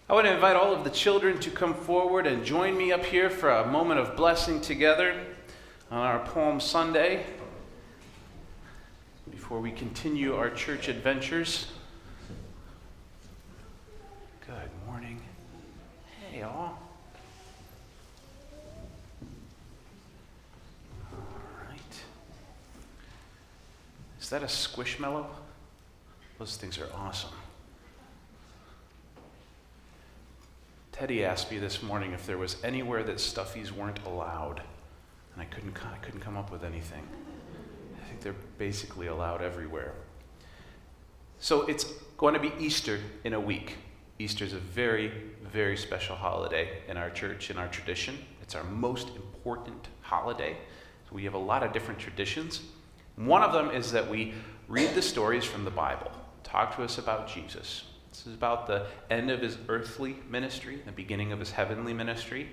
I want to invite all of the children to come forward and join me up here for a moment of blessing together on our Palm Sunday before we continue our church adventures. Good morning. Hey, all. All right. Is that a Squishmallow? Those things are awesome. Teddy asked me this morning if there was anywhere that stuffies weren't allowed, and I couldn't come up with anything. I think they're basically allowed everywhere. So it's going to be Easter in a week. Easter is a very, very special holiday in our church, in our tradition. It's our most important holiday. So we have a lot of different traditions. One of them is that we read the stories from the Bible. Talk to us about Jesus. This is about the end of his earthly ministry, the beginning of his heavenly ministry.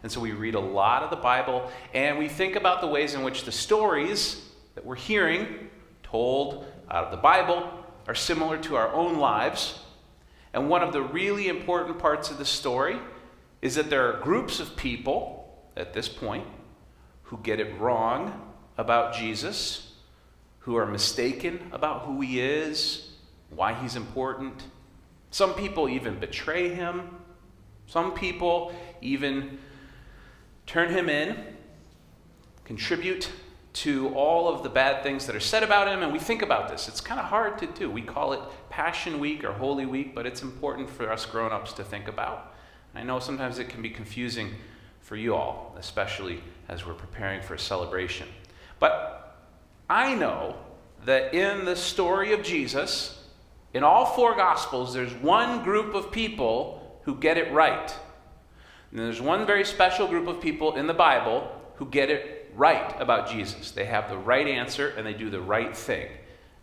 And so we read a lot of the Bible, and we think about the ways in which the stories that we're hearing told out of the Bible are similar to our own lives. And one of the really important parts of the story is that there are groups of people at this point who get it wrong about Jesus, who are mistaken about who he is, why he's important. Some people even betray him. Some people even turn him in, contribute to all of the bad things that are said about him, and we think about this. It's kind of hard to do. We call it Passion Week or Holy Week, but it's important for us grown-ups to think about. I know sometimes it can be confusing for you all, especially as we're preparing for a celebration. But I know that in the story of Jesus, in all four Gospels, there's one group of people who get it right. And there's one very special group of people in the Bible who get it right about Jesus. They have the right answer and they do the right thing.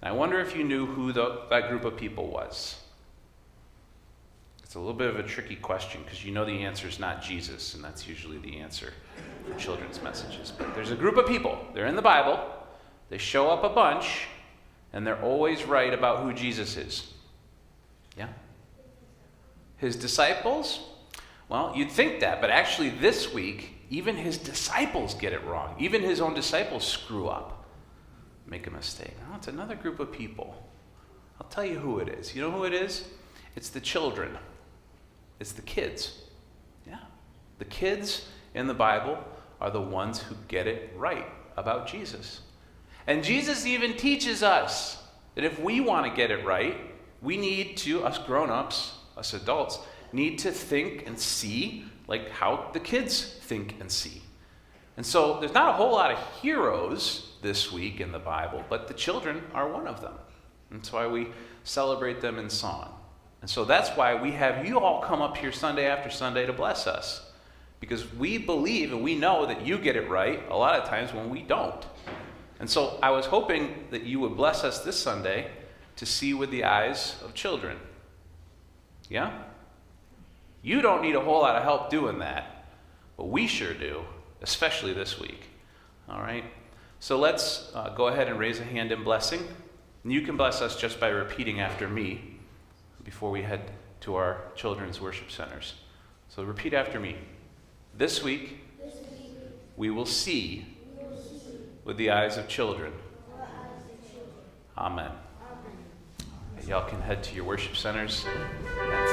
And I wonder if you knew who that group of people was. It's a little bit of a tricky question because you know the answer is not Jesus, and that's usually the answer for children's messages. But there's a group of people. They're in the Bible. They show up a bunch. And they're always right about who Jesus is. Yeah? His disciples? Well, you'd think that, but actually this week, even his disciples get it wrong. Even his own disciples screw up, make a mistake. Now, it's another group of people. I'll tell you who it is. You know who it is? It's the children. It's the kids. Yeah. The kids in the Bible are the ones who get it right about Jesus. And Jesus even teaches us that if we want to get it right, we need to, us grown-ups, us adults, need to think and see like how the kids think and see. And so there's not a whole lot of heroes this week in the Bible, but the children are one of them. That's why we celebrate them in song. And so that's why we have you all come up here Sunday after Sunday to bless us. Because we believe and we know that you get it right a lot of times when we don't. And so I was hoping that you would bless us this Sunday to see with the eyes of children. Yeah? You don't need a whole lot of help doing that, but we sure do, especially this week. All right? So let's go ahead and raise a hand in blessing. And you can bless us just by repeating after me before we head to our children's worship centers. So repeat after me. This week, we will see with the eyes of children. Amen. Y'all can head to your worship centers and